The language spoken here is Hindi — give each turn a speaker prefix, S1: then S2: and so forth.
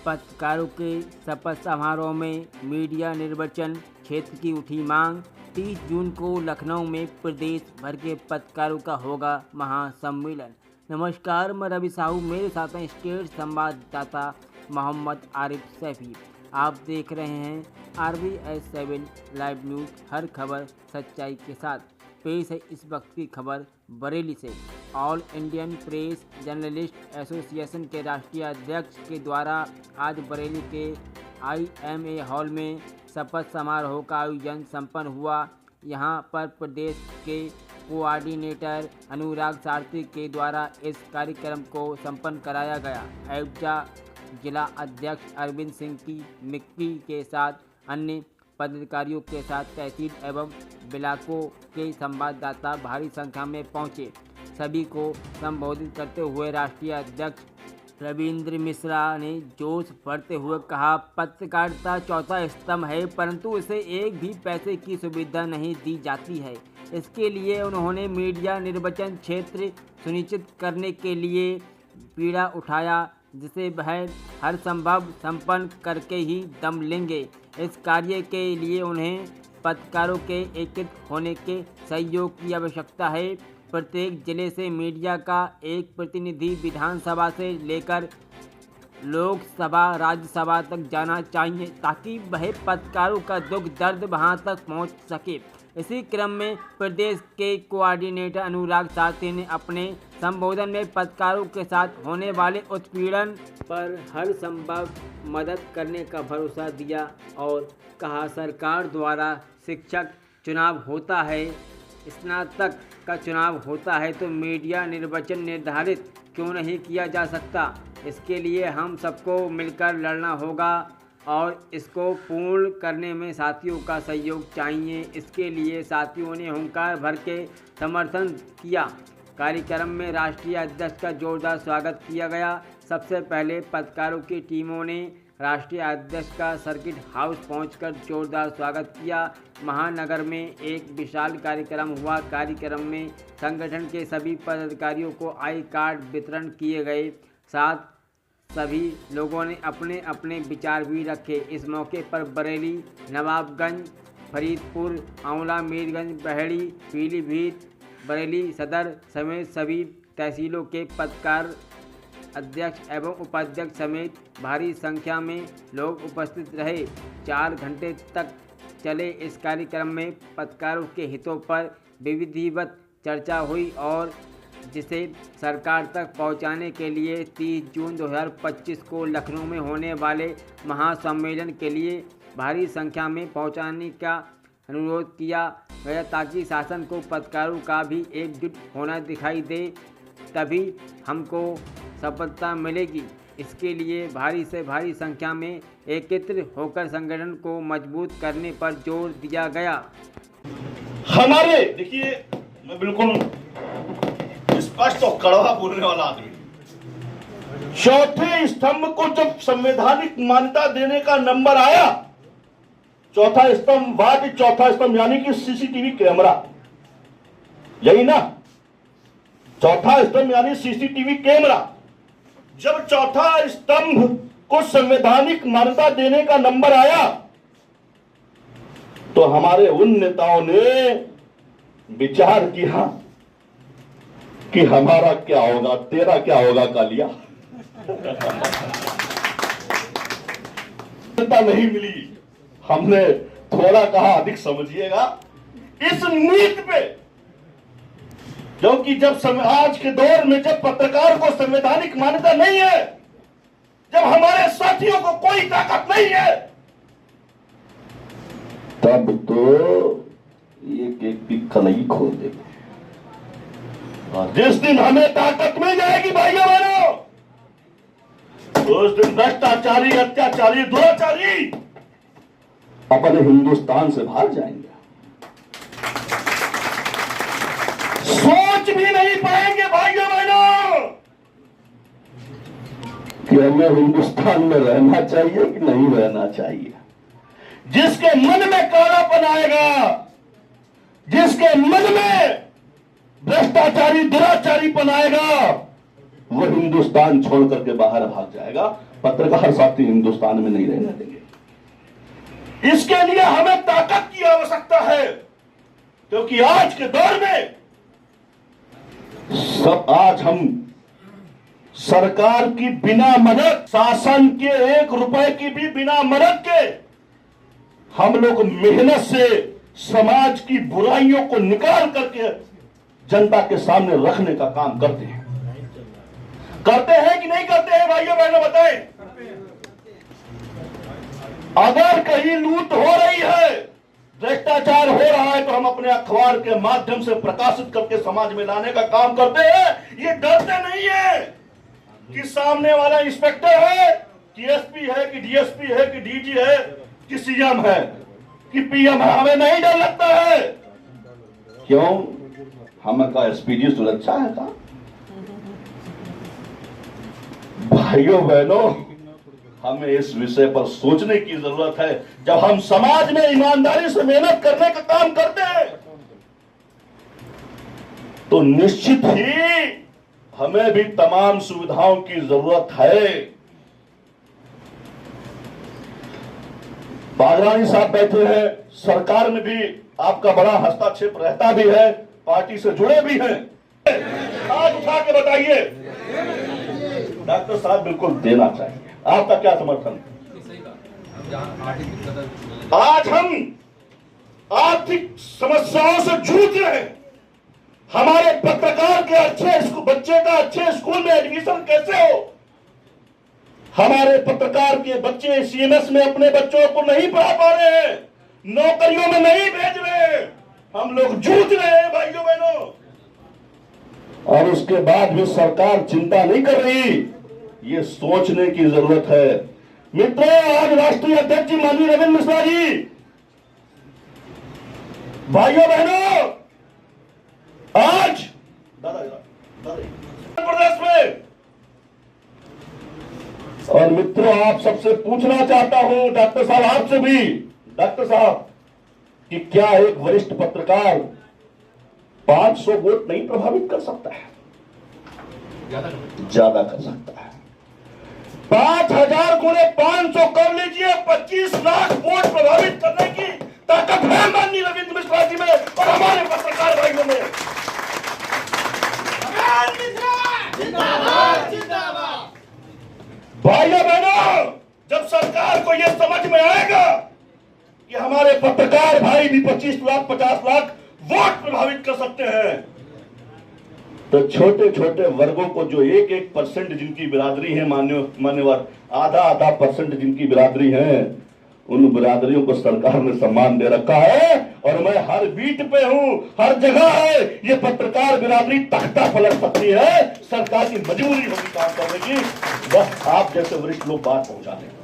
S1: पत्रकारों के शपथ समारोह में मीडिया निर्वाचन क्षेत्र की उठी मांग। 30 जून को लखनऊ में प्रदेश भर के पत्रकारों का होगा महासम्मेलन। नमस्कार, मैं रवि साहू, मेरे साथ हैं स्टेट संवाददाता मोहम्मद आरिफ सैफी। आप देख रहे हैं RVS7 लाइव न्यूज़, हर खबर सच्चाई के साथ। पेश है इस वक्त की खबर बरेली से। All Indian press journalist association के राष्ट्रीय अध्यक्ष के द्वारा आज बरेली के IMA हॉल में शपथ समारोह का आयोजन संपन्न हुआ। यहां पर प्रदेश के कोऑर्डिनेटर अनुराग सारथी के द्वारा इस कार्यक्रम को संपन्न कराया गया। अयोध्या जिला अध्यक्ष अरविंद सिंह की मिक्की के साथ अन्य पदाधिकारियों के साथ तहसील एवं ब्लॉकों के संवाददाता भारी संख्या में पहुंचे। सभी को संबोधित करते हुए राष्ट्रीय अध्यक्ष रविंद्र मिश्रा ने जोश भरते हुए कहा, पत्रकारिता चौथा स्तंभ है, परंतु इसे एक भी पैसे की सुविधा नहीं दी जाती है। इसके लिए उन्होंने मीडिया निर्वाचन क्षेत्र सुनिश्चित करने के लिए बीड़ा उठाया, जिसे वह हर संभव संपन्न करके ही दम लेंगे। इस कार्य के लिए उन्हें पत्रकारों के एकीकृत होने के सहयोग की आवश्यकता है। प्रत्येक जिले से मीडिया का एक प्रतिनिधि विधानसभा से लेकर लोकसभा राज्यसभा तक जाना चाहिए, ताकि वह पत्रकारों का दुख दर्द वहां तक पहुंच सके। इसी क्रम में प्रदेश के कोऑर्डिनेटर अनुराग सारथी ने अपने संबोधन में पत्रकारों के साथ होने वाले उत्पीड़न पर हर संभव मदद करने का भरोसा दिया और कहा, सरकार द्वारा शिक्षक चुनाव होता है, स्नातक का चुनाव होता है, तो मीडिया निर्वाचन निर्धारित क्यों नहीं किया जा सकता। इसके लिए हम सबको मिलकर लड़ना होगा और इसको पूर्ण करने में साथियों का सहयोग चाहिए। इसके लिए साथियों ने हुंकार भर के समर्थन किया। कार्यक्रम में राष्ट्रीय अध्यक्ष का जोरदार स्वागत किया गया। सबसे पहले पत्रकारों की टीमों ने राष्ट्रीय अध्यक्ष का सर्किट हाउस पहुंचकर जोरदार स्वागत किया। महानगर में एक विशाल कार्यक्रम हुआ। कार्यक्रम में संगठन के सभी पदाधिकारियों को आई कार्ड वितरण किए गए। साथ सभी लोगों ने अपने अपने विचार भी रखे। इस मौके पर बरेली, नवाबगंज, फरीदपुर, आंवला, मीरगंज, बहेड़ी, पीलीभीत, बरेली सदर समेत सभी तहसीलों के पत्रकार अध्यक्ष एवं उपाध्यक्ष समेत भारी संख्या में लोग उपस्थित रहे। 4 घंटे तक चले इस कार्यक्रम में पत्रकारों के हितों पर विधिवत चर्चा हुई और जिसे सरकार तक पहुंचाने के लिए 30 जून 2025 को लखनऊ में होने वाले महासम्मेलन के लिए भारी संख्या में पहुंचाने का अनुरोध किया गया, ताकि शासन को पत्रकारों का भी एकजुट होना दिखाई दे, तभी हमको सफलता मिलेगी। इसके लिए भारी से भारी संख्या में एकत्र होकर संगठन को मजबूत करने पर जोर दिया गया।
S2: हमारे देखिए, मैं बिल्कुल स्पष्ट और कड़वा बोलने वाला आदमी। चौथे स्तंभ को जब संवैधानिक मान्यता देने का नंबर आया, चौथा स्तंभ वाद, चौथा स्तंभ यानी कि CCTV कैमरा, यही ना? चौथा स्तंभ यानी CCTV कैमरा। जब चौथा स्तंभ को संवैधानिक मान्यता देने का नंबर आया, तो हमारे उन नेताओं ने विचार किया कि हमारा क्या होगा, तेरा क्या होगा कालिया। नहीं मिली। हमने थोड़ा कहा, अधिक समझिएगा इस नीति पे, क्योंकि जब आज के दौर में जब पत्रकार को संवैधानिक मान्यता नहीं है, जब हमारे साथियों को कोई ताकत नहीं है, तब तो एक एक की कलई खोल देंगे। और जिस दिन हमें ताकत मिल जाएगी भाइयों बहनों, उस दिन भ्रष्टाचारी, अत्याचारी, दुराचारी अपने हिंदुस्तान से भाग जाएंगे। सोच भी नहीं पाएंगे भाइयों बहनों कि हमें हिंदुस्तान में रहना चाहिए कि नहीं रहना चाहिए। जिसके मन में कालापन आएगा, जिसके मन में भ्रष्टाचारी दुराचारी बनाएगा, वो हिंदुस्तान छोड़ करके बाहर भाग जाएगा। पत्रकार साथी हिंदुस्तान में नहीं रहने देंगे। इसके लिए हमें ताकत की आवश्यकता है, क्योंकि आज के दौर में आज हम सरकार की बिना मदद, शासन के 1 रुपए की भी बिना मदद के हम लोग मेहनत से समाज की बुराइयों को निकाल करके जनता के सामने रखने का काम करते हैं। करते हैं कि नहीं करते हैं भाइयों बहनों, बताएं। अगर कहीं लूट हो रही है, भ्रष्टाचार हो रहा है, तो हम अपने अखबार के माध्यम से प्रकाशित करके समाज में लाने का काम करते हैं। ये डरते नहीं है कि सामने वाला इंस्पेक्टर है, कि एसपी है, कि डीएसपी है, कि डीजी है, कि सीएम है, कि पीएम है। हमें नहीं डर लगता है। क्यों? हमें का एसपीडी सुरक्षा है का? भाइयों बहनों, हमें इस विषय पर सोचने की जरूरत है। जब हम समाज में ईमानदारी से मेहनत करने का काम करते हैं, तो निश्चित ही हमें भी तमाम सुविधाओं की जरूरत है। बागरानी साहब बैठे हैं, सरकार में भी आपका बड़ा हस्तक्षेप रहता भी है, पार्टी से जुड़े भी हैं। हाथ उठा के बताइए। डॉक्टर साहब बिल्कुल देना चाहिए। आपका क्या समर्थन? आज हम आर्थिक समस्याओं से जूझ रहे हैं। हमारे पत्रकार के बच्चे का अच्छे स्कूल में एडमिशन कैसे हो? हमारे पत्रकार के बच्चे सीएमएस में अपने बच्चों को नहीं पढ़ा पा रहे हैं, नौकरियों में नहीं भेज रहे हैं। हम लोग जूझ रहे हैं भाइयों बहनों, और उसके बाद भी सरकार चिंता नहीं कर रही। ये सोचने की जरूरत है। मित्रों, आज राष्ट्रीय अध्यक्ष जी माननीय रविंद्र मिश्रा जी, भाइयों बहनों, आज प्रदेश में, और मित्रों आप सबसे पूछना चाहता हूं, डॉक्टर साहब आपसे भी, डॉक्टर साहब, कि क्या एक वरिष्ठ पत्रकार 500 वोट नहीं प्रभावित कर सकता है? ज्यादा कर सकता है। 5000 गुणे 500 कर लीजिए, 25 लाख वोट प्रभावित करने की ताकत है माननीय रविंद्र मिश्रा जी में और हमारे पत्रकार भाइयों में। भाइयों बहनों, जब सरकार को यह समझ में आएगा कि हमारे पत्रकार भाई भी 25 लाख 50 लाख वोट प्रभावित कर सकते हैं, तो छोटे छोटे वर्गों को जो 1% जिनकी बिरादरी है, मान्यवर आधा % जिनकी बिरादरी है, उन बिरादरियों को सरकार ने सम्मान दे रखा है। और मैं हर बीट पे हूं, हर जगह है। ये पत्रकार बिरादरी तख्ता पलट सकती है, सरकार की मजबूरी होगी काम करने की। बस आप जैसे वरिष्ठ लोग बात पहुंचा दें।